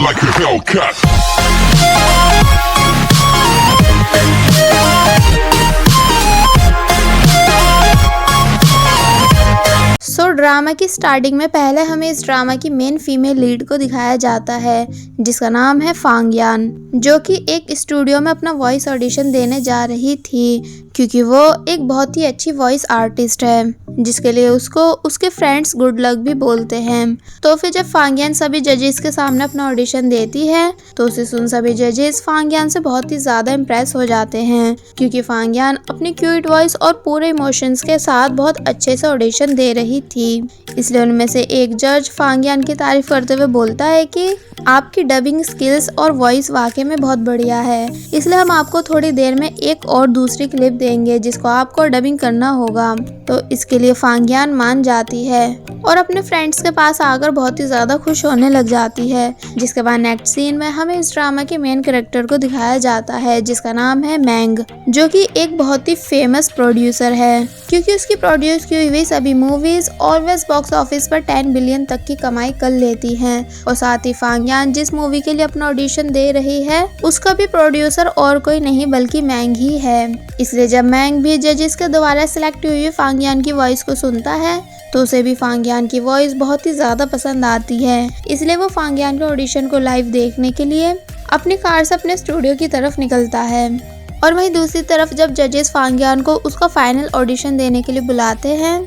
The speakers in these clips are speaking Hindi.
like a Hellcat. ड्रामा की स्टार्टिंग में पहले हमें इस ड्रामा की मेन फीमेल लीड को दिखाया जाता है जिसका नाम है फांगयान, जो कि एक स्टूडियो में अपना वॉइस ऑडिशन देने जा रही थी क्योंकि वो एक बहुत ही अच्छी वॉइस आर्टिस्ट है, जिसके लिए उसको उसके फ्रेंड्स गुड लक भी बोलते हैं। तो फिर जब फांगयान सभी जजेस के सामने अपना ऑडिशन देती है तो उसे सुन सभी जजेस फांगयान से बहुत ही ज्यादा इम्प्रेस हो जाते हैं क्योंकि फांगयान अपनी क्यूट वॉइस और पूरे इमोशंस के साथ बहुत अच्छे से ऑडिशन दे रही थी। इसलिए उनमें से एक जज फांगयान की तारीफ करते हुए बोलता है कि आपकी डबिंग स्किल्स और वॉइस वाकई में बहुत बढ़िया है, इसलिए हम आपको थोड़ी देर में एक और दूसरी क्लिप देंगे जिसको आपको डबिंग करना होगा। तो इसके लिए फांगयान मान जाती है और अपने फ्रेंड्स के पास आकर बहुत ही ज्यादा खुश होने लग जाती है। जिसके बाद नेक्स्ट सीन में हमें इस ड्रामा के मेन कैरेक्टर को दिखाया जाता है जिसका नाम है मैंग, जो कि एक बहुत ही फेमस प्रोड्यूसर है क्योंकि उसकी प्रोड्यूस की हुई सभी मूवीज ऑलवेज बॉक्स ऑफिस पर 10 बिलियन तक की कमाई कर लेती हैं। और साथ ही फांगयान जिस मूवी के लिए अपना ऑडिशन दे रही है उसका भी प्रोड्यूसर और कोई नहीं बल्कि मैंग ही है। इसलिए जब मैंग भी जजेस के द्वारा सिलेक्ट हुई फांगयान की वॉइस को सुनता है तो उसे भी फांगयान की वॉइस बहुत ही ज्यादा पसंद आती है। इसलिए वो फांगयान के ऑडिशन को लाइव देखने के लिए अपनी कार से अपने स्टूडियो की तरफ निकलता है। और वहीं दूसरी तरफ जब जजेस फांगयान को उसका फाइनल ऑडिशन देने के लिए बुलाते हैं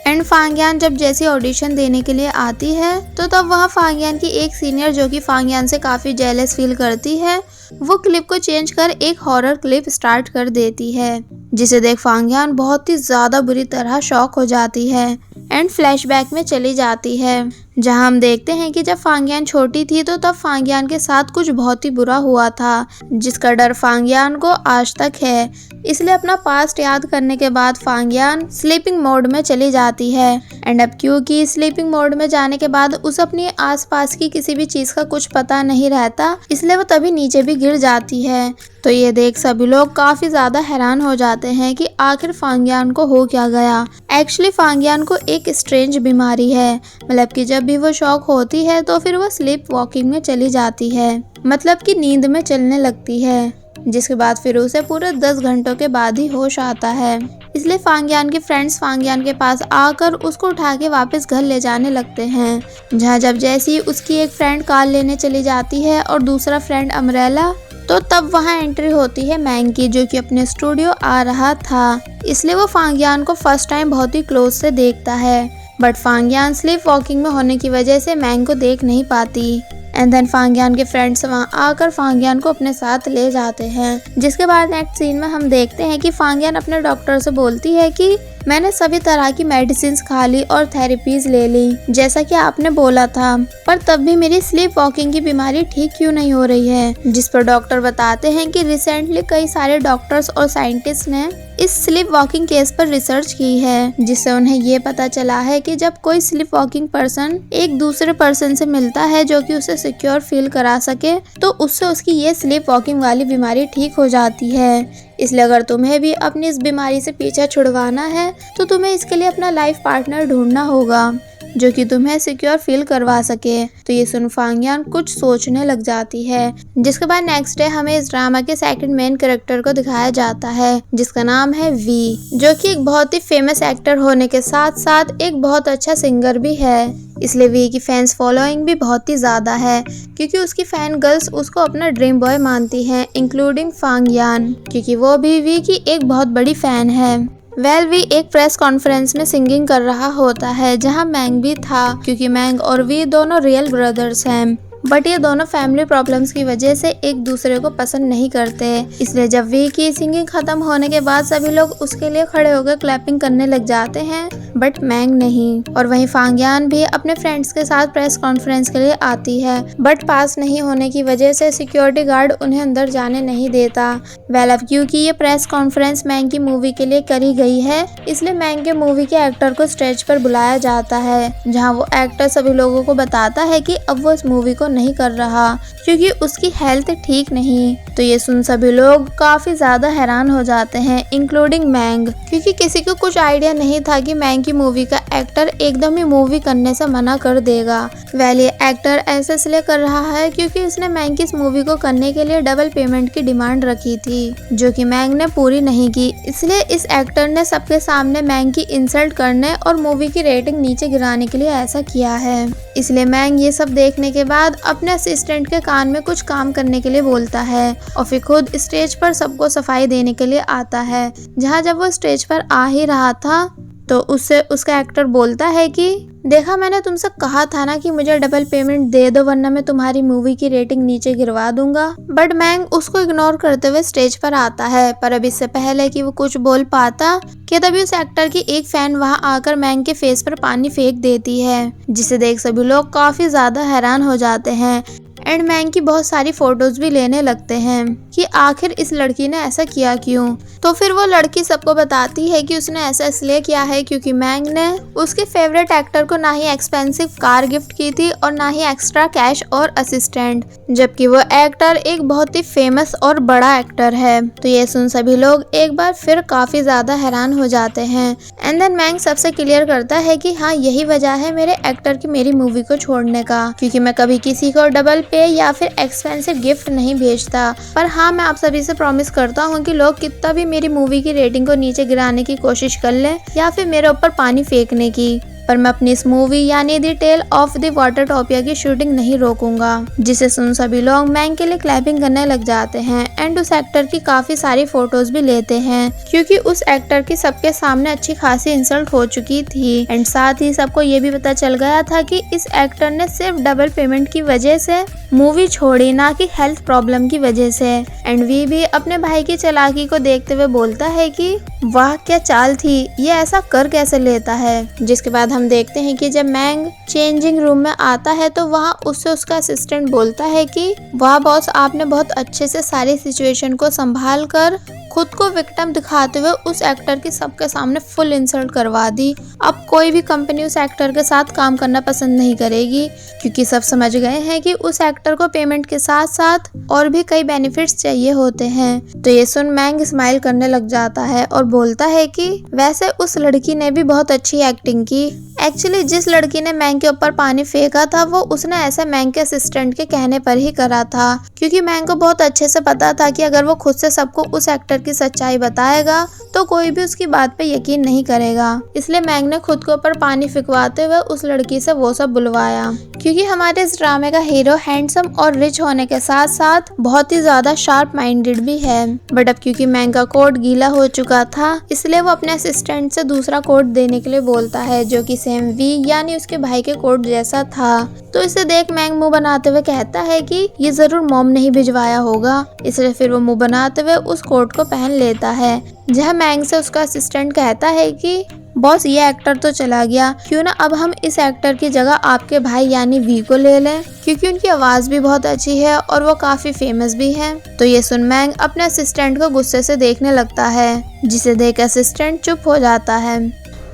एंड फांगयान जब जैसी ऑडिशन देने के लिए आती है तो तब वहाँ फांगयान की एक सीनियर जो कि फांगयान से काफी जेलस फील करती है वो क्लिप को चेंज कर एक हॉरर क्लिप स्टार्ट कर देती है, जिसे देख फांगयान बहुत ही ज्यादा बुरी तरह शॉक हो जाती है एंड फ्लैशबैक में चली जाती है, जहां हम देखते हैं कि जब फांगयान छोटी थी तो तब फांगयान के साथ कुछ बहुत ही बुरा हुआ था जिसका डर फांगयान को आज तक है। इसलिए अपना पास्ट याद करने के बाद फांगयान स्लीपिंग मोड में चली जाती है एंड अब क्योंकि स्लीपिंग मोड में जाने के बाद उसे अपने आसपास की किसी भी चीज का कुछ पता नहीं रहता, इसलिए वो तभी नीचे भी गिर जाती है। तो ये देख सभी लोग काफी ज्यादा हैरान हो जाते हैं कि आखिर फांगयान को हो क्या गया। एक्चुअली फांगयान को एक स्ट्रेंज बीमारी है, मतलब कि जब भी वो शॉक होती है तो फिर वो स्लीप वॉकिंग में चली जाती है, मतलब कि नींद में चलने लगती है, जिसके बाद फिर उसे पूरे 10 घंटों के बाद ही होश आता है। इसलिए फांगयान के फ्रेंड्स फांगयान के पास आकर उसको उठा के वापस घर ले जाने लगते हैं, जहाँ जब जैसी उसकी एक फ्रेंड कार लेने चली जाती है और दूसरा फ्रेंड अमरेला, तो तब वहाँ एंट्री होती है मैंग की, जो कि अपने स्टूडियो आ रहा था। इसलिए वो फांगयान को फर्स्ट टाइम बहुत ही क्लोज से देखता है, बट फांगयान स्लीप वॉकिंग में होने की वजह से मैंग को देख नहीं पाती। एंड देन फांगयान के फ्रेंड्स वहाँ आकर फांगयान को अपने साथ ले जाते हैं। जिसके बाद नेक्स्ट सीन में हम देखते हैं कि फांगयान अपने डॉक्टर से बोलती है कि मैंने सभी तरह की मेडिसिन खा ली और थेरेपीज ले ली जैसा कि आपने बोला था, पर तब भी मेरी स्लीप वॉकिंग की बीमारी ठीक क्यों नहीं हो रही है। जिस पर डॉक्टर बताते हैं कि रिसेंटली कई सारे डॉक्टर्स और साइंटिस्ट ने इस स्लीप वॉकिंग केस पर रिसर्च की है, जिससे उन्हें ये पता चला है कि जब कोई स्लीप वॉकिंग पर्सन एक दूसरे पर्सन से मिलता है जो कि उसे सिक्योर फील करा सके तो उससे उसकी ये स्लीप वॉकिंग वाली बीमारी ठीक हो जाती है। इसलिए अगर तुम्हें भी अपनी इस बीमारी से पीछा छुड़वाना है तो तुम्हें इसके लिए अपना लाइफ पार्टनर ढूंढना होगा जो कि तुम्हें सिक्योर फील करवा सके। तो ये सुन फांगयान कुछ सोचने लग जाती है। जिसके बाद नेक्स्ट डे हमें इस ड्रामा के सेकंड मेन कैरेक्टर को दिखाया जाता है जिसका नाम है वी, जो कि एक बहुत ही फेमस एक्टर होने के साथ साथ एक बहुत अच्छा सिंगर भी है। इसलिए वी की फैंस फॉलोइंग भी बहुत ही ज्यादा है क्योंकि उसकी फैन गर्ल्स उसको अपना ड्रीम बॉय मानती हैं, इंक्लूडिंग फांगयान, क्योंकि वो भी वी की एक बहुत बड़ी फैन है। वी एक प्रेस कॉन्फ्रेंस में सिंगिंग कर रहा होता है जहां मैंग भी था, क्योंकि मैंग और वी दोनों रियल ब्रदर्स हैं, बट ये दोनों फैमिली प्रॉब्लम्स की वजह से एक दूसरे को पसंद नहीं करते। इसलिए जब वी की सिंगिंग खत्म होने के बाद सभी लोग उसके लिए खड़े होकर क्लैपिंग करने लग जाते हैं, बट मैंग नहीं। और वहीं फांगयान भी अपने फ्रेंड्स के साथ प्रेस कॉन्फ्रेंस के लिए आती है, बट पास नहीं होने की वजह से सिक्योरिटी गार्ड उन्हें अंदर जाने नहीं देता। अब क्योंकि ये प्रेस कॉन्फ्रेंस मैंग की मूवी के लिए करी गई है, इसलिए मैंग के मूवी के एक्टर को स्टेज पर बुलाया जाता है, जहाँ वो एक्टर सभी लोगों को बताता है कि अब वो इस मूवी को नहीं कर रहा क्योंकि उसकी हेल्थ ठीक नहीं। तो ये सुन सभी लोग काफी ज्यादा हैरान हो जाते हैं, इंक्लूडिंग मैंग, क्योंकि किसी को कुछ आइडिया नहीं था कि मैंग की मूवी का एक्टर एकदम ही मूवी करने से मना कर देगा। वेल, ये एक्टर ऐसा इसलिए कर रहा है क्योंकि उसने मैंग की इस मूवी को करने के लिए डबल पेमेंट की डिमांड रखी थी, जो कि मैंग ने पूरी नहीं की। इसलिए इस एक्टर ने सबके सामने मैंग की इंसल्ट करने और मूवी की रेटिंग नीचे गिराने के लिए ऐसा किया है। इसलिए मैंग ये सब देखने के बाद अपने असिस्टेंट के कान में कुछ काम करने के लिए बोलता है और फिर खुद स्टेज पर सबको सफाई देने के लिए आता है। जहाँ जब वो स्टेज पर आ ही रहा था तो उससे उसका एक्टर बोलता है कि देखा, मैंने तुमसे कहा था ना कि मुझे डबल पेमेंट दे दो वरना मैं तुम्हारी मूवी की रेटिंग नीचे गिरवा दूंगा। बट मैंग उसको इग्नोर करते हुए स्टेज पर आता है, पर अब इससे पहले कि वो कुछ बोल पाता कि तभी उस एक्टर की एक फैन वहां आकर मैंग के फेस पर पानी फेंक देती है, जिसे देख सभी लोग काफी ज्यादा हैरान हो जाते हैं एंड मैंग की बहुत सारी फोटोज भी लेने लगते हैं कि आखिर इस लड़की ने ऐसा किया क्यों। तो फिर वो लड़की सबको बताती है कि उसने ऐसा इसलिए किया है क्योंकि मैंग ने उसके फेवरेट एक्टर को ना ही एक्सपेंसिव कार गिफ्ट की थी और ना ही एक्स्ट्रा कैश और असिस्टेंट, जबकि वो एक्टर एक बहुत ही फेमस और बड़ा एक्टर है। तो ये सुन सभी लोग एक बार फिर काफी ज्यादा हैरान हो जाते हैं एंड देन मैंग सबसे क्लियर करता है कि हाँ, यही वजह है मेरे एक्टर की मेरी मूवी को छोड़ने का, क्योंकि मैं कभी किसी को डबल पे या फिर एक्सपेंसिव गिफ्ट नहीं भेजता। पर हाँ, मैं आप सभी से प्रॉमिस करता हूँ कि लोग कितना भी मेरी मूवी की रेटिंग को नीचे गिराने की कोशिश कर लें या फिर मेरे ऊपर पानी फेंकने की, पर मैं अपनी इस मूवी यानी द टेल ऑफ द वाटरटॉपिया की शूटिंग नहीं रोकूंगा। जिसे सुन सभी लोग मैंग के लिए क्लैपिंग करने लग जाते हैं एंड उस एक्टर की काफी सारी फोटोज भी लेते हैं, क्योंकि उस एक्टर की सबके सामने अच्छी खासी इंसल्ट हो चुकी थी एंड साथ ही सबको ये भी पता चल गया था कि इस एक्टर ने सिर्फ डबल पेमेंट की वजह से मूवी छोड़ी, ना कि हेल्थ प्रॉब्लम की वजह से। एंड वी भी अपने भाई की चालाकी को देखते हुए बोलता है कि वाह, क्या चाल थी, ये ऐसा कर कैसे लेता है। जिसके बाद हम देखते हैं कि जब मैंग चेंजिंग रूम में आता है तो वहाँ उससे उसका असिस्टेंट बोलता है कि वाह बॉस, आपने बहुत अच्छे से सारी सिचुएशन को संभाल कर खुद को विक्टिम दिखाते हुए उस एक्टर की सबके सामने फुल इंसल्ट करवा दी। अब कोई भी कंपनी उस एक्टर के साथ काम करना पसंद नहीं करेगी, क्योंकि सब समझ गए हैं कि उस एक्टर को पेमेंट के साथ साथ और भी कई बेनिफिट्स चाहिए होते हैं। तो ये सुन मैंग स्माइल करने लग जाता है और बोलता है कि वैसे उस लड़की ने भी बहुत अच्छी एक्टिंग की। एक्चुअली जिस लड़की ने मैंग के ऊपर पानी फेंका था वो उसने ऐसा मैंग के असिस्टेंट के कहने पर ही करा था, क्योंकि मैंग को बहुत अच्छे से पता था कि अगर वो खुद से सबको उस एक्टर की सच्चाई बताएगा तो कोई भी उसकी बात पे यकीन नहीं करेगा। इसलिए मैंग ने खुद के ऊपर पानी फिकवाते हुए उस लड़की से वो सब बुलवाया, क्योंकि हमारे इस ड्रामे का हीरो हैंडसम और रिच होने के साथ साथ बहुत ही ज्यादा शार्प माइंडेड भी है। बट अब क्योंकि मैंग का कोट गीला हो चुका था, इसलिए वो अपने असिस्टेंट से दूसरा कोट देने के लिए बोलता है, जो कि सेम वी यानी उसके भाई के कोट जैसा था। तो इसे देख मैंग मुंह बनाते हुए कहता है कि ये जरूर मॉम ने ही भिजवाया होगा। इसलिए फिर वो मुंह बनाते हुए उस कोट को पहन लेता है। जहाँ मैंग से उसका असिस्टेंट कहता है कि बॉस, ये एक्टर तो चला गया, क्यों ना अब हम इस एक्टर की जगह आपके भाई यानी वी को ले लें, क्योंकि उनकी आवाज भी बहुत अच्छी है और वो काफी फेमस भी है। तो ये सुन मैंग अपने असिस्टेंट को गुस्से से देखने लगता है, जिसे देख असिस्टेंट चुप हो जाता है।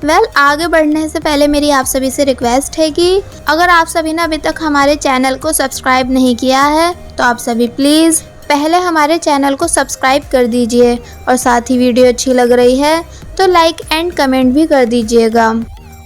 वेल, आगे बढ़ने से पहले मेरी आप सभी से रिक्वेस्ट है कि अगर आप सभी ने अभी तक हमारे चैनल को सब्सक्राइब नहीं किया है तो आप सभी प्लीज़ पहले हमारे चैनल को सब्सक्राइब कर दीजिए और साथ ही वीडियो अच्छी लग रही है तो लाइक एंड कमेंट भी कर दीजिएगा।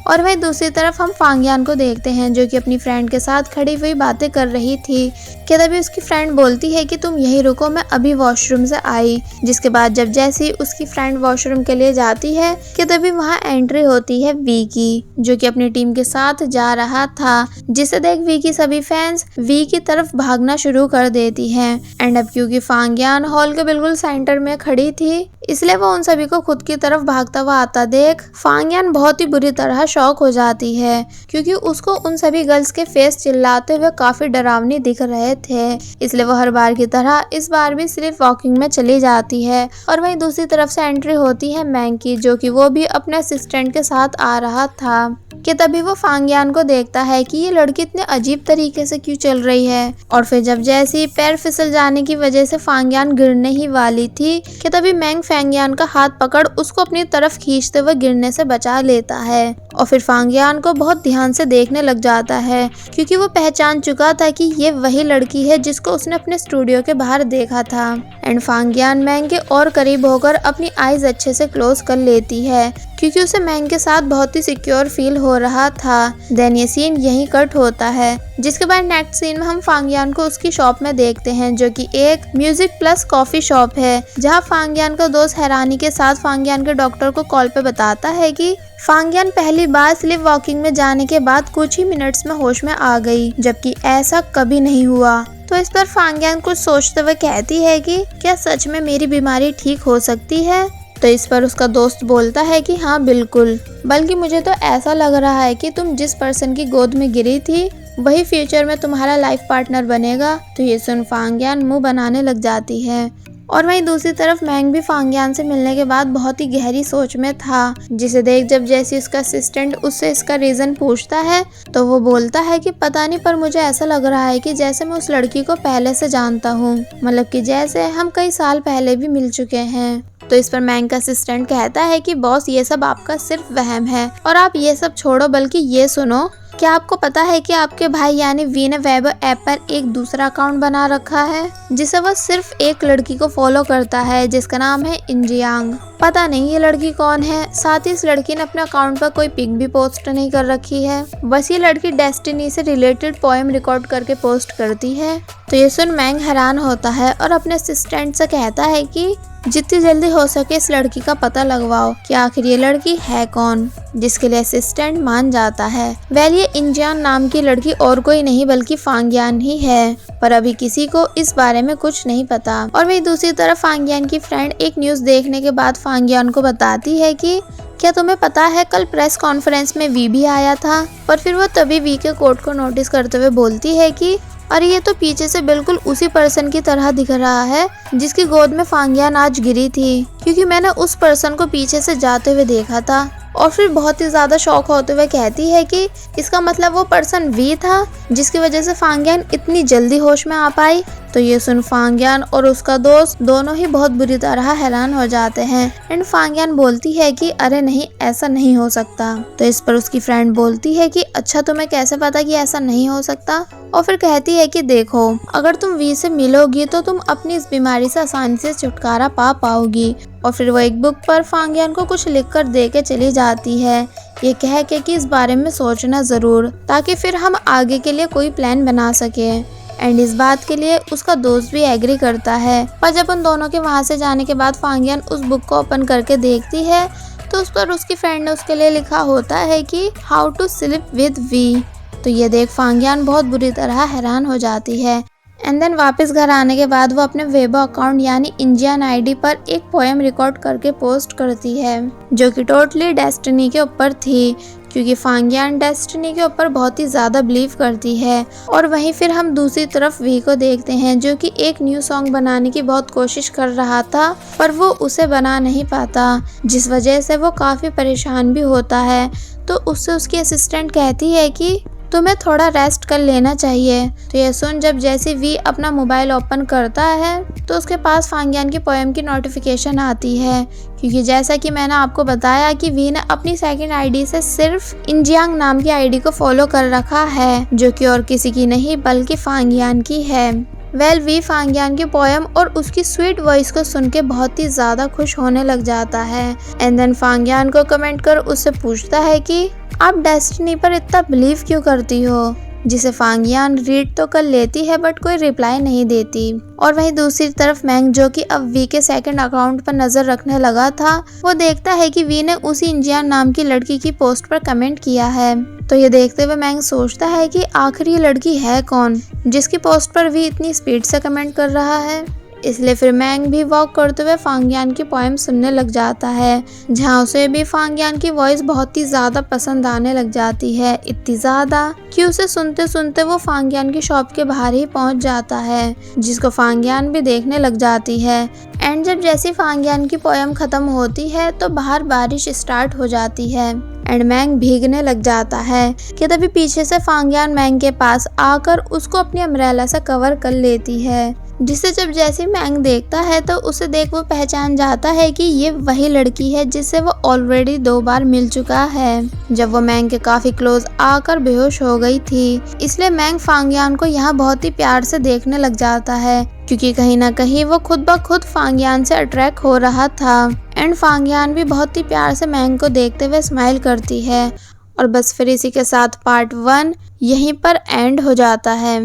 और वहीं दूसरी तरफ हम फांगयान को देखते हैं, जो कि अपनी फ्रेंड के साथ खड़ी हुई बातें कर रही थी कि तभी उसकी फ्रेंड बोलती है कि तुम यहीं रुको, मैं अभी वॉशरूम से आई। जिसके बाद जब जैसी उसकी फ्रेंड वॉशरूम के लिए जाती है कि तभी वहां एंट्री होती है वी की, जो कि अपनी टीम के साथ जा रहा था। जिसे देख वी की सभी फैंस वी की तरफ भागना शुरू कर देती हैं। एंड अब क्योंकि फांगयान हॉल के बिल्कुल सेंटर में खड़ी थी, इसलिए वो उन सभी को खुद की तरफ भागता हुआ आता देख फांगयान बहुत ही बुरी तरह शॉक हो जाती है, क्योंकि उसको उन सभी गर्ल्स के फेस चिल्लाते हुए काफी डरावनी दिख रहे थे। इसलिए वो हर बार की तरह इस बार भी सिर्फ वॉकिंग में चली जाती है। और वहीं दूसरी तरफ से एंट्री होती है मैंग की, जो कि वो भी अपने असिस्टेंट के साथ आ रहा था। कि तभी वो फांगियान को देखता है कि ये लड़की इतने अजीब तरीके से क्यों चल रही है। और फिर जब जैसे ही पैर फिसल जाने की वजह से फांगियान गिरने ही वाली थी कि तभी मैंग फांगियान का हाथ पकड़ उसको अपनी तरफ खींचते हुए गिरने से बचा लेता है। और फिर फांगियान को बहुत ध्यान से देखने लग जाता है क्योंकि वो पहचान चुका था कि ये वही लड़की है जिसको उसने अपने स्टूडियो के बाहर देखा था। एंड फांगियान मैंग के और करीब होकर अपनी आईज अच्छे से क्लोज कर लेती है क्योंकि उसे मैंग के साथ बहुत ही सिक्योर फील हो रहा था। देन ये सीन यहीं कट होता है, जिसके बाद नेक्स्ट सीन में हम फांगियान को उसकी शॉप में देखते हैं जो कि एक म्यूजिक प्लस कॉफी शॉप है, जहां फांगियान का दोस्त हैरानी के साथ फांगियान के डॉक्टर को कॉल पे बताता है कि फांगियान पहली बार स्लीप वॉकिंग में जाने के बाद कुछ ही मिनट्स में होश में आ गई, जबकि ऐसा कभी नहीं हुआ। तो इस पर फांगियान कुछ सोचते हुए कहती है कि क्या सच में मेरी बीमारी ठीक हो सकती है। तो इस पर उसका दोस्त बोलता है कि हाँ बिल्कुल, बल्कि मुझे तो ऐसा लग रहा है कि तुम जिस पर्सन की गोद में गिरी थी वही फ्यूचर में तुम्हारा लाइफ पार्टनर बनेगा। तो ये सुन फांगियान मुंह बनाने लग जाती है। और वहीं दूसरी तरफ मैंग भी फांगियान से मिलने के बाद बहुत ही गहरी सोच में था, जिसे देख जब जैसे उसका असिस्टेंट उससे इसका रीजन पूछता है तो वो बोलता है कि पता नहीं, पर मुझे ऐसा लग रहा है कि जैसे मैं उस लड़की को पहले से जानता हूँ, मतलब कि जैसे हम कई साल पहले भी मिल चुके हैं। तो इस पर मैंग का असिस्टेंट कहता है कि बॉस ये सब आपका सिर्फ वहम है और आप ये सब छोड़ो, बल्कि ये सुनो, क्या आपको पता है कि आपके भाई यानी वी ने वेब ऐप पर एक दूसरा अकाउंट बना रखा है जिसे वह सिर्फ एक लड़की को फॉलो करता है जिसका नाम है इंजियांग। पता नहीं ये लड़की कौन है। साथ ही इस लड़की ने अपने अकाउंट पर कोई पिक भी पोस्ट नहीं कर रखी है, बस ये लड़की डेस्टिनी से रिलेटेड पोएम रिकॉर्ड करके पोस्ट करती है। तो ये सुन मैंग हैरान होता है और अपने असिस्टेंट से कहता है कि जितनी जल्दी हो सके इस लड़की का पता लगवाओ कि आखिर ये लड़की है कौन, जिसके लिए असिस्टेंट मान जाता है। वेल ये इंजियान नाम की लड़की और कोई नहीं बल्कि फांगियान ही है, पर अभी किसी को इस बारे में कुछ नहीं पता। और वही दूसरी तरफ फांगियान की फ्रेंड एक न्यूज देखने के बाद फांगियान को बताती है कि क्या तुम्हें पता है कल प्रेस कॉन्फ्रेंस में वी भी आया था। पर फिर वो तभी वी के कोट को नोटिस करते हुए बोलती है कि अरे ये तो पीछे से बिल्कुल उसी पर्सन की तरह दिख रहा है जिसकी गोद में फांगियान आज गिरी थी, क्योंकि मैंने उस पर्सन को पीछे से जाते हुए देखा था। और फिर बहुत ही ज्यादा शॉक होते हुए कहती है कि इसका मतलब वो पर्सन वी था जिसकी वजह से फांगियान इतनी जल्दी होश में आ पाई। तो ये सुन फांगियान और उसका दोस्त दोनों ही बहुत बुरी तरह हैरान हो जाते हैं। एंड फांगियान बोलती है कि अरे नहीं, ऐसा नहीं हो सकता। तो इस पर उसकी फ्रेंड बोलती है कि अच्छा तुम्हें कैसे पता कि ऐसा नहीं हो सकता। और फिर कहती है कि देखो, अगर तुम वी से मिलोगी तो तुम अपनी इस बीमारी से आसानी से छुटकारा पा पाओगी। और फिर वो एक बुक पर फांगियान को कुछ लिखकर दे के चली जाती है, ये कह के कि इस बारे में सोचना जरूर, ताकि फिर हम आगे के लिए कोई प्लान बना सके। एंड इस बात के लिए उसका दोस्त भी एग्री करता है। पर जब उन दोनों के वहां से जाने के बाद फांगियान उस बुक को ओपन करके देखती है तो उस पर उसकी फ्रेंड ने उसके लिए लिखा होता है कि how to sleep with we. तो ये देख फांगियान बहुत बुरी तरह हैरान हो जाती है। एंड देन वापस घर आने के बाद वो अपने वेबो अकाउंट यानी इंजियन आईडी पर एक पोएम रिकॉर्ड करके पोस्ट करती है जो कि टोटली डेस्टिनी के ऊपर थी, क्योंकि फांगियान डेस्टिनी के ऊपर बहुत ही ज़्यादा बिलीव करती है। और वहीं फिर हम दूसरी तरफ वी को देखते हैं जो कि एक न्यू सॉन्ग बनाने की बहुत कोशिश कर रहा था, पर वो उसे बना नहीं पाता, जिस वजह से वो काफ़ी परेशान भी होता है। तो उससे उसकी असिस्टेंट कहती है कि तुम्हें थोड़ा रेस्ट कर लेना चाहिए। तो ये सुन जब जैसे वी अपना मोबाइल ओपन करता है तो उसके पास फांगियान की पोएम की नोटिफिकेशन आती है, क्योंकि जैसा कि मैंने आपको बताया कि वी ने अपनी सेकंड आईडी से सिर्फ इंजियांग नाम की आईडी को फॉलो कर रखा है, जो कि और किसी की नहीं बल्कि फांगियान की है। वेल वी फांगियान की पोएम और उसकी स्वीट वॉइस को सुन के बहुत ही ज़्यादा खुश होने लग जाता है। एंड देन फांगियान को कमेंट कर उससे पूछता है कि आप डेस्टिनी पर इतना बिलीव क्यों करती हो, जिसे फांगियान रीड तो कर लेती है बट कोई रिप्लाई नहीं देती। और वहीं दूसरी तरफ मैंग जो कि अब वी के सेकंड अकाउंट पर नजर रखने लगा था, वो देखता है कि वी ने उसी इंजियन नाम की लड़की की पोस्ट पर कमेंट किया है। तो ये देखते हुए मैंग सोचता है कि आखिर ये लड़की है कौन जिसकी पोस्ट पर वी इतनी स्पीड से कमेंट कर रहा है। इसलिए फिर मैंग भी वॉक करते हुए फांगियान की पोएम सुनने लग जाता है, जहाँ उसे भी फांगियान की वॉइस बहुत ही ज़्यादा पसंद आने लग जाती है, इतनी ज़्यादा कि उसे सुनते सुनते वो फांगियान की शॉप के बाहर ही पहुँच जाता है, जिसको फांगियान भी देखने लग जाती है। एंड जब जैसी फांगियान की पोएम ख़त्म होती है तो बाहर बारिश स्टार्ट हो जाती है। एंड मैंग भीगने लग जाता है कि तभी पीछे से फांगयान मैंग के पास आकर उसको अपनी अम्ब्रेला से कवर कर लेती है, जिसे जब जैसे मैंग देखता है तो उसे देख वो पहचान जाता है कि ये वही लड़की है जिससे वो ऑलरेडी 2 बार मिल चुका है, जब वो मैंग के काफी क्लोज आकर बेहोश हो गई थी। इसलिए मैंग फांगयान को यहाँ बहुत ही प्यार से देखने लग जाता है, क्योंकि कहीं ना कहीं वो खुद ब खुद फांगयान से अट्रैक्ट हो रहा था। एंड फांगयान भी बहुत ही प्यार से मैंग को देखते हुए स्माइल करती है। और बस फिर इसी के साथ पार्ट 1 यहीं पर एंड हो जाता है।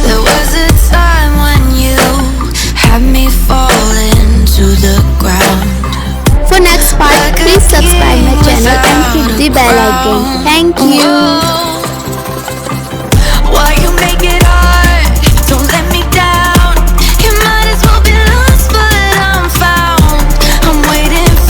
There was a time when you had me falling to the ground. For next part, please subscribe my channel and hit the bell icon. Thank you.